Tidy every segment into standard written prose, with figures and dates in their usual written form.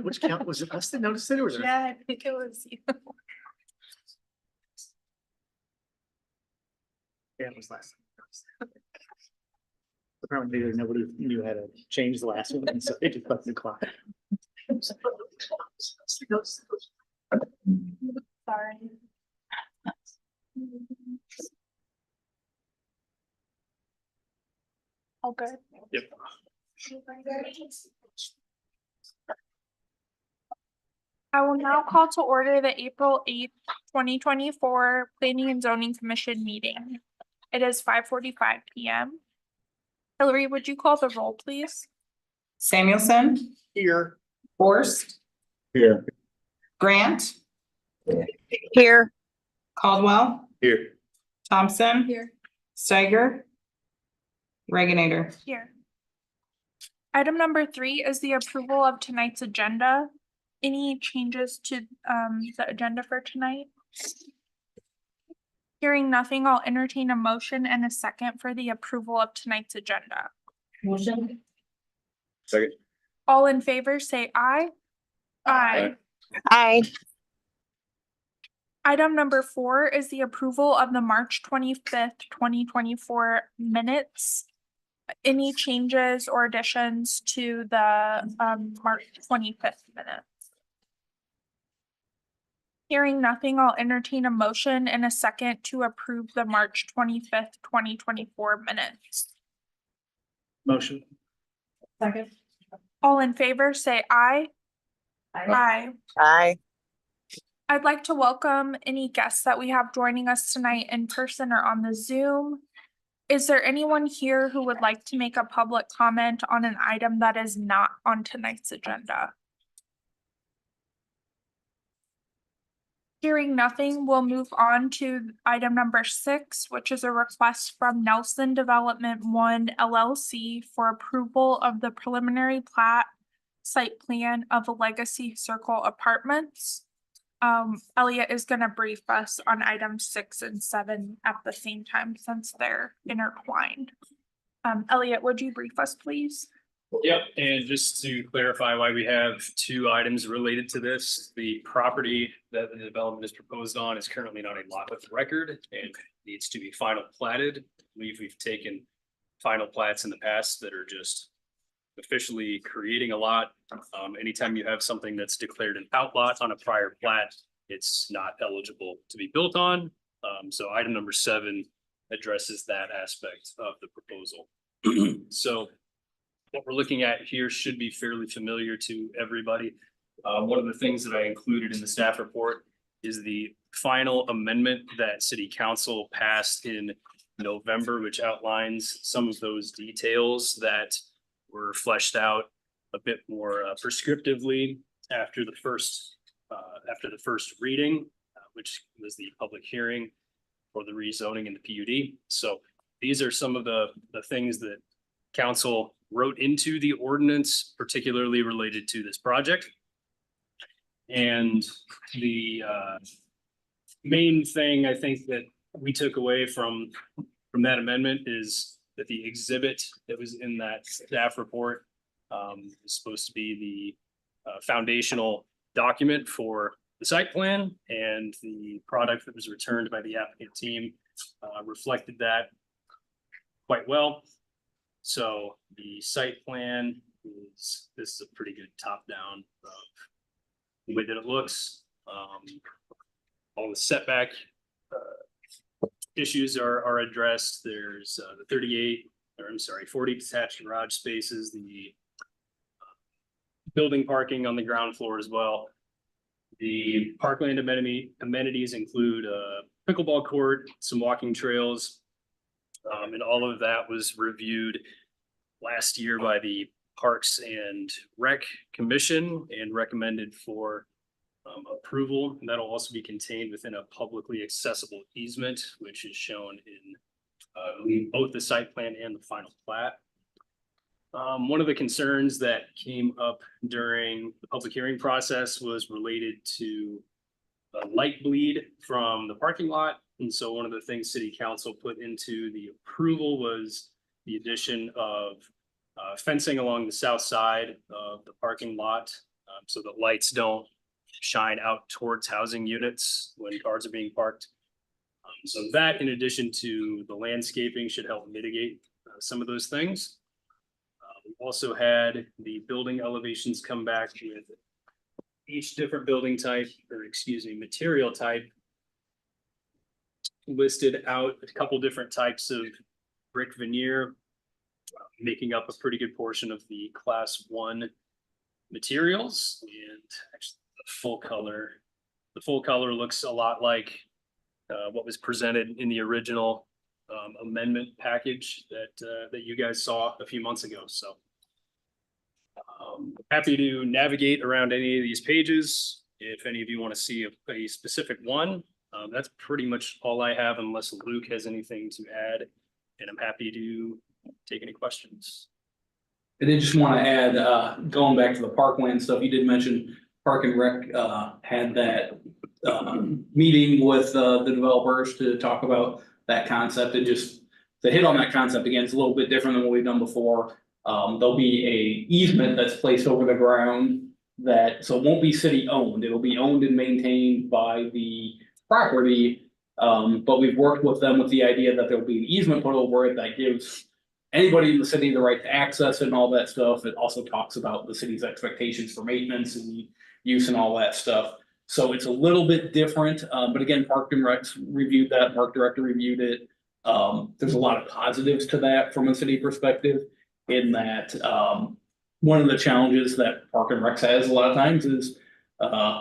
Which count was it? Us that noticed it, or was it? Yeah, I think it was you. Yeah, it was last. Apparently, nobody knew how to change the last one, and so they just left the clock. Sorry. All good. Yep. I will now call to order the April 8th, 2024 Planning and Zoning Commission meeting. It is 5:45 p.m. Hillary, would you call the roll, please? Samuelson, Here. Forst, Here. Grant, Here. Caldwell, Here. Thompson, Here. Steiger, Reaganitor. Here. Item number 3 is the approval of tonight's agenda. Any changes to the agenda for tonight? Hearing nothing, I'll entertain a motion and a second for the approval of tonight's agenda. Motion. Second. All in favor, say aye. Aye. Aye. Item number 4 is the approval of the March 25th, 2024 minutes. Any changes or additions to the March 25th minutes? Hearing nothing, I'll entertain a motion and a second to approve the March 25th, 2024 minutes. Motion. Second. All in favor, say aye. Aye. Aye. I'd like to welcome any guests that we have joining us tonight in person or on the Zoom. Is there anyone here who would like to make a public comment on an item that is not on tonight's agenda? Hearing nothing, we'll move on to item number 6, which is a request from Nelson Development 1 LLC for approval of the preliminary plat site plan of Legacy Circle Apartments. Elliot is going to brief us on items 6 and 7 at the same time since they're intertwined. Elliot, would you brief us, please? Yep, and just to clarify why we have 2 items related to this, the property that the development is proposed on is currently not a lot of record and needs to be final platted. I believe we've taken final plats in the past that are just officially creating a lot. Anytime you have something that's declared an outlot on a prior plat, it's not eligible to be built on. So item number 7 addresses that aspect of the proposal. So what we're looking at here should be fairly familiar to everybody. One of the things that I included in the staff report is the final amendment that City Council passed in November, which outlines some of those details that were fleshed out a bit more prescriptively after the first reading, which was the public hearing for the rezoning and the PUD. So these are some of the things that council wrote into the ordinance, particularly related to this project. And the main thing I think that we took away from that amendment is that the exhibit that was in that staff report is supposed to be the foundational document for the site plan, and the product that was returned by the applicant team reflected that quite well. So the site plan this is a pretty good top down of the way that it looks. All the setback issues are addressed. There's the 40 detached garage spaces, the building parking on the ground floor as well. The parkland amenities include a pickleball court, some walking trails, and all of that was reviewed last year by the Parks and Rec Commission and recommended for approval. And that'll also be contained within a publicly accessible easement, which is shown in both the site plan and the final plat. One of the concerns that came up during the public hearing process was related to light bleed from the parking lot. And so one of the things City Council put into the approval was the addition of Fencing along the south side of the parking lot, so that lights don't shine out towards housing units when cars are being parked. So that, in addition to the landscaping, should help mitigate some of those things. We also had the building elevations come back with each different building type, or excuse me, material type listed out, a couple different types of brick veneer, making up a pretty good portion of the class 1 materials. And actually the full color looks a lot like what was presented in the original amendment package that you guys saw a few months ago. So happy to navigate around any of these pages. If any of you want to see a specific one, that's pretty much all I have, unless Luke has anything to add, and I'm happy to take any questions. I did just want to add, going back to the parkland stuff, you did mention Park and Rec, had that, meeting with, the developers to talk about that concept, and just to hit on that concept again, it's a little bit different than what we've done before. There'll be a easement that's placed over the ground so it won't be city owned, it'll be owned and maintained by the property. But we've worked with them with the idea that there'll be an easement put over it that gives anybody in the city the right to access it and all that stuff. It also talks about the city's expectations for maintenance and use and all that stuff. So it's a little bit different, but again, Park and Rec's reviewed that, Park Director reviewed it. There's a lot of positives to that from a city perspective, in that, one of the challenges that Park and Rec has a lot of times is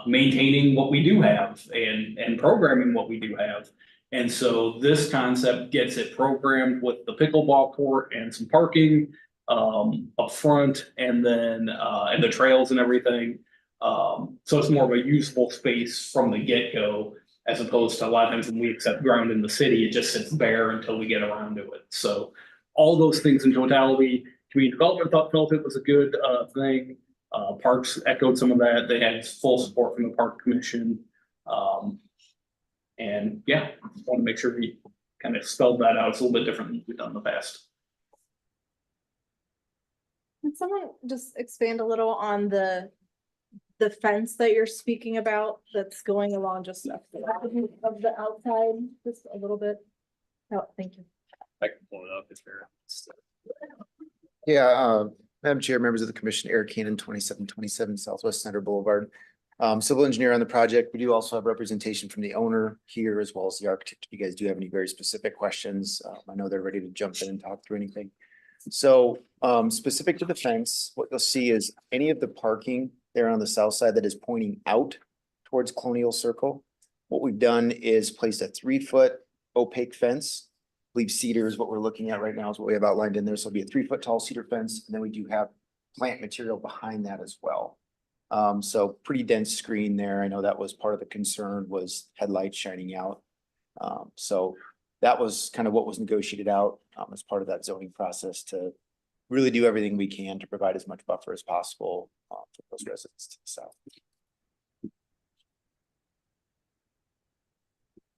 maintaining what we do have and programming what we do have. And so this concept gets it programmed with the pickleball court and some parking up front, and then and the trails and everything. So it's more of a usable space from the get-go, as opposed to a lot of times when we accept ground in the city, it just sits bare until we get around to it. So all those things in totality, community development felt it was a good thing. Parks echoed some of that. They had full support from the Park Commission. And yeah, just want to make sure we kind of spelled that out. It's a little bit different than we've done in the past. Can someone just expand a little on the fence that you're speaking about that's going along just of the outside, just a little bit? Oh, thank you. I can pull it up if there. Yeah, Madam Chair, members of the commission, Eric Cannon, 2727 Southwest Center Boulevard. Civil engineer on the project. We do also have representation from the owner here, as well as the architect. If you guys do have any very specific questions, I know they're ready to jump in and talk through anything. So specific to the fence, what you'll see is any of the parking there on the south side that is pointing out towards Colonial Circle. What we've done is placed a 3-foot opaque fence. I believe cedar is what we're looking at right now, is what we have outlined in there. So it'll be a 3-foot tall cedar fence, and then we do have plant material behind that as well. So pretty dense screen there. I know that was part of the concern, was headlights shining out. So that was kind of what was negotiated out as part of that zoning process, to really do everything we can to provide as much buffer as possible for those residents to the south.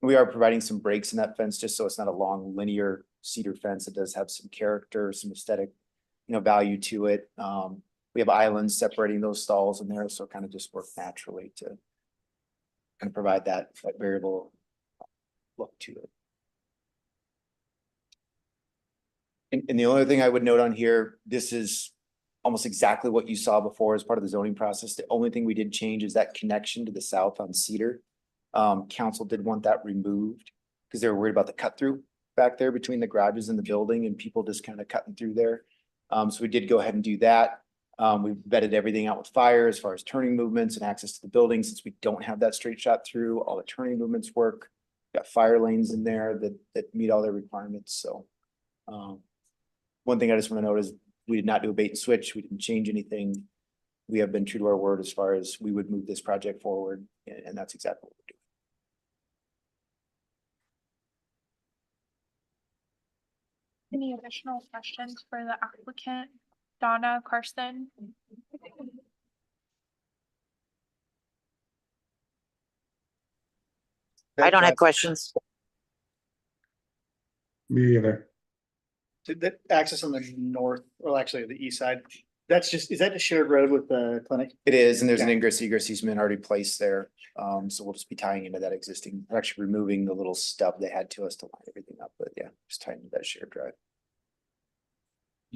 We are providing some breaks in that fence, just so it's not a long linear cedar fence. It does have some character, some aesthetic, value to it. We have islands separating those stalls in there, so it kind of just works naturally to kind of provide that variable look to it. And the only thing I would note on here, this is almost exactly what you saw before as part of the zoning process. The only thing we did change is that connection to the south on Cedar. Council did want that removed because they were worried about the cut through back there between the garages and the building, and people just kind of cutting through there. So we did go ahead and do that. We vetted everything out with fire as far as turning movements and access to the building. Since we don't have that straight shot through, all the turning movements work. Got fire lanes in there that meet all their requirements. So one thing I just want to note is we did not do a bait and switch. We didn't change anything. We have been true to our word as far as we would move this project forward, and that's exactly what we're doing. Any additional questions for the applicant? Donna, Carson? I don't have questions. Me either. That access on the north, well, actually the east side, that's just, is that a shared road with the clinic? It is, and there's an Okay. ingress egress easement already placed there. So we'll just be tying into that existing, we're actually removing the little stub they had to us to line everything up, but yeah, just tying into that shared drive.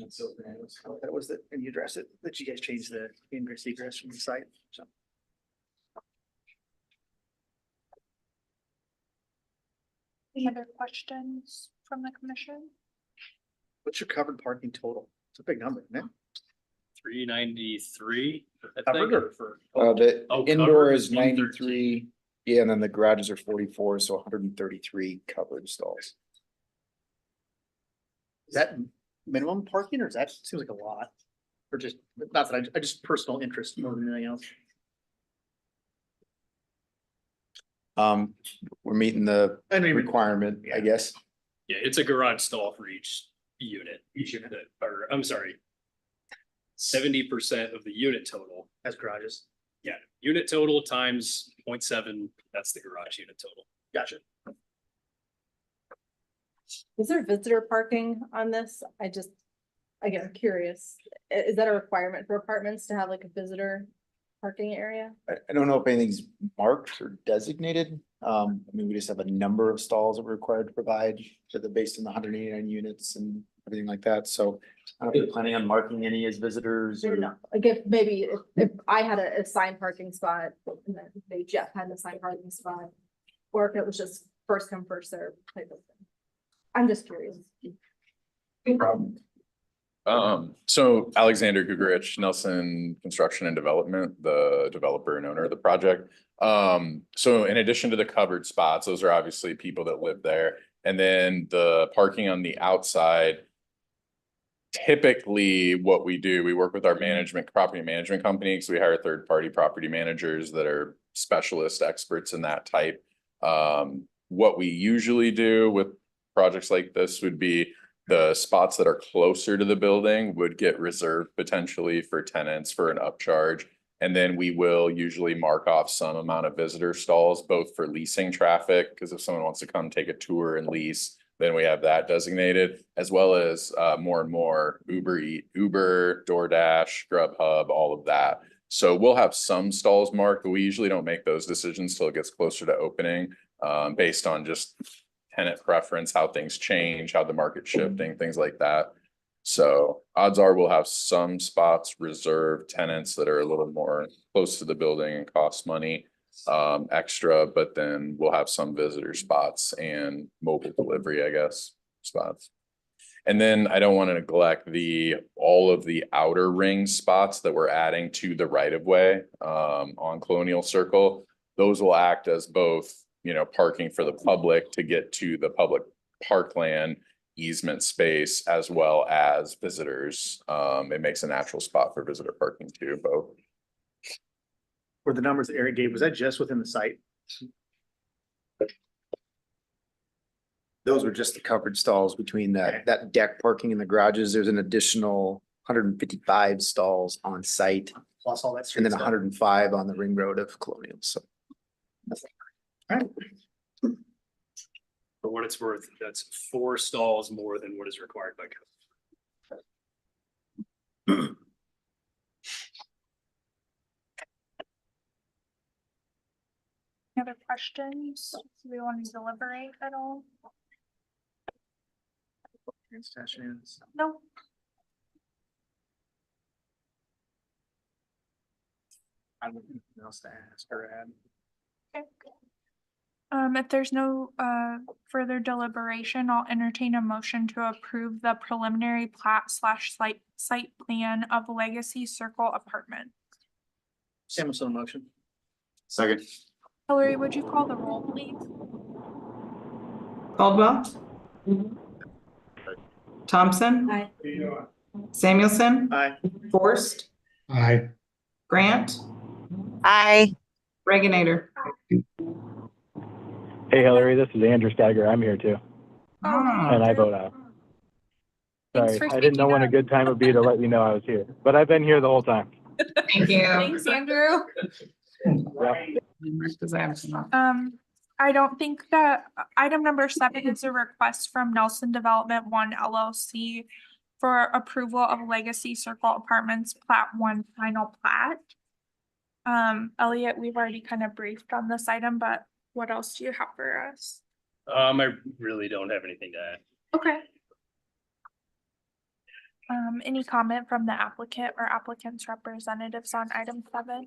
So that was the, and you addressed it, that you guys changed the ingress egress from the site, so. Any other questions from the commission? What's your covered parking total? It's a big number, isn't it? 393. Covered or for. The Oh, indoor covered is 113. 93, yeah, and then the garages are 44, so 133 covered stalls. Is that minimum parking or is that, seems like a lot? Or just, not that I just personal interest more than anything else. We're meeting the I mean, requirement, I guess. Yeah, it's a garage stall for each unit. Each unit. Or, I'm sorry. 70% of the unit total. As garages. Yeah, unit total times 0.7, that's the garage unit total. Gotcha. Is there visitor parking on this? Again, I'm curious. Is that a requirement for apartments to have like a visitor parking area? I don't know if anything's marked or designated. I mean, we just have a number of stalls that we're required to provide for the, based on the 189 units and everything like that. So I don't know if you're planning on marking any as visitors or. No, like if maybe if I had a assigned parking spot, and then maybe Jeff had an assigned parking spot. Or if it was just first come, first served type of thing. I'm just curious. No problem. So Alexander Gugarich, Nelson Construction and Development, the developer and owner of the project. So in addition to the covered spots, those are obviously people that live there. And then the parking on the outside. Typically, what we do, we work with our property management company, because we hire third-party property managers that are specialist experts in that type. What we usually do with projects like this would be the spots that are closer to the building would get reserved potentially for tenants for an upcharge. And then we will usually mark off some amount of visitor stalls, both for leasing traffic, because if someone wants to come take a tour and lease, then we have that designated, as well as more and more Uber, DoorDash, Grubhub, all of that. So we'll have some stalls marked, but we usually don't make those decisions till it gets closer to opening, based on just tenant preference, how things change, how the market's shifting, things like that. So odds are we'll have some spots reserved tenants that are a little more close to the building and cost money extra, but then we'll have some visitor spots and mobile delivery, I guess, spots. And then I don't want to neglect all of the outer ring spots that we're adding to the right of way on Colonial Circle. Those will act as both, parking for the public to get to the public parkland easement space, as well as visitors. It makes a natural spot for visitor parking too, both. Were the numbers that Eric gave, was that just within the site? Those were just the covered stalls between that deck parking in the garages. There's an additional 155 stalls on site Plus all that. and street then stuff? 105 on the ring road of Colonial. So Alright. For what it's worth, that's 4 stalls more than what is required by code. Any other questions? Do we want to deliberate at all? Concessions. No. I don't know anything else to ask or add. Okay. If there's no further deliberation, I'll entertain a motion to approve the preliminary plat / site plan of Legacy Circle Apartment. Samuelson motion. second. Hillary, would you call the roll, please? Caldwell. Thompson. Aye. Samuelson. Aye. Forst. Aye. Grant. Aye. Reginator. Hey Hillary, this is Andrew Steiger. I'm here too, Ah. and I vote aye. Thanks Sorry, for I didn't know speaking when a up. good time would be to let you know I was here, but I've been here the whole time. Thank you. Thanks, Andrew. Yeah. Does that have some- I don't think that item number 7 is a request from Nelson Development One LLC for approval of Legacy Circle Apartments Plat 1 final plat. Elliot, we've already kind of briefed on this item, but what else do you have for us? I really don't have anything to add. Okay. Any comment from the applicant or applicant's representatives on item 7?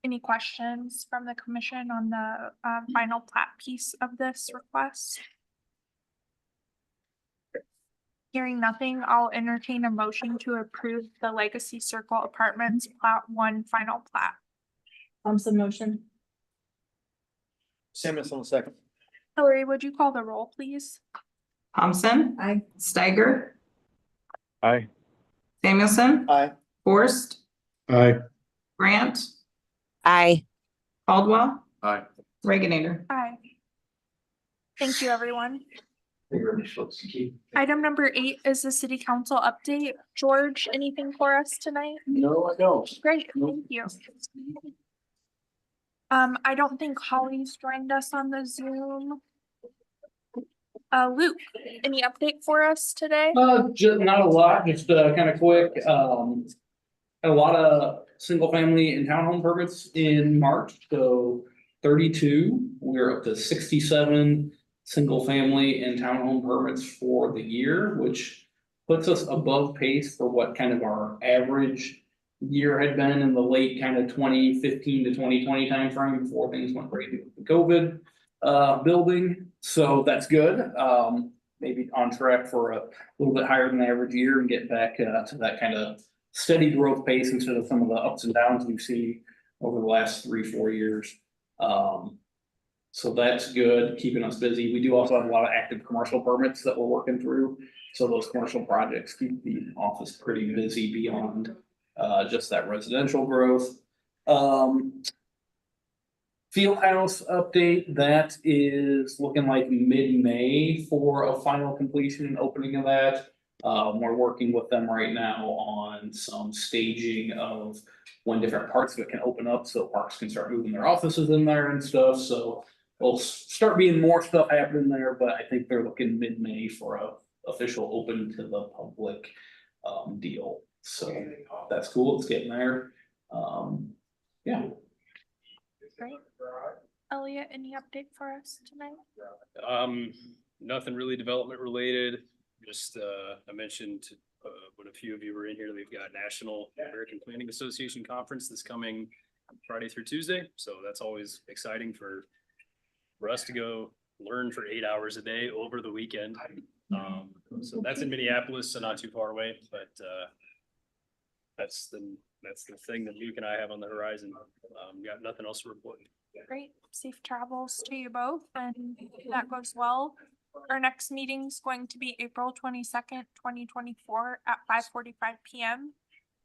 Any questions from the commission on the final plat piece of this request? Hearing nothing, I'll entertain a motion to approve the Legacy Circle Apartments Plat 1 final plat. Thompson motion. Samuelson second. Hillary, would you call the roll, please? Thompson. Aye. Steiger. Aye. Samuelson. Aye. Forrest. Aye. Grant. Aye. Caldwell. Aye. Reagan. Aye. Thank you, everyone. Item number 8 is the city council update. George, anything for us tonight? No, I don't. Great, thank you. I don't think Holly's joined us on the Zoom. Luke, any update for us today? Just not a lot, just kind of quick, had a lot of single family and townhome permits in March, so 32, we're up to 67 single family and townhome permits for the year, which puts us above pace for what kind of our average year had been in the late kind of 2015 to 2020 timeframe before things went crazy with the COVID building. So that's good. Maybe on track for a little bit higher than average year and get back to that kind of steady growth pace instead of some of the ups and downs we've seen over the last 3-4 years. So that's good, keeping us busy. We do also have a lot of active commercial permits that we're working through. So those commercial projects keep the office pretty busy beyond just that residential growth. Fieldhouse update, that is looking like mid-May for a final completion and opening of that. We're working with them right now on some staging of when different parts of it can open up, so parks can start moving their offices in there and stuff, so there'll start being more stuff happening there, but I think they're looking mid-May for a official open to the public deal. So that's cool, it's getting there. Yeah. Great. Elliot, any update for us tonight? Nothing really development related. Just, I mentioned, when a few of you were in here, we've got National American Planning Association Conference this coming Friday through Tuesday. So that's always exciting for us to go learn for 8 hours a day over the weekend. So that's in Minneapolis, so not too far away, but, that's the thing that Luke and I have on the horizon. Got nothing else to report. Great, safe travels to you both, and that goes well. Our next meeting is going to be April 22nd, 2024 at 5:45 p.m.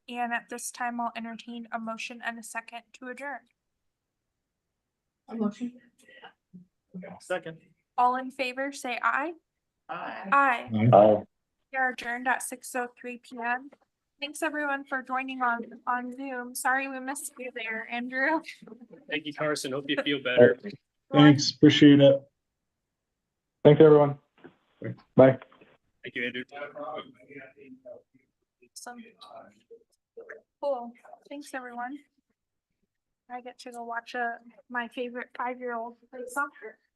And at this time, I'll entertain a motion and a second to adjourn. A motion. Second. All in favor, say aye. Aye. Aye. Aye. We are adjourned at 6:03 p.m. Thanks everyone for joining on Zoom. Sorry we missed you there, Andrew. Thank you, Carson. Hope you feel better. Thanks, appreciate it. Thanks, everyone. Bye. Thank you, Andrew. Awesome. Cool. Thanks, everyone. I get to go watch my favorite 5-year-old play soccer.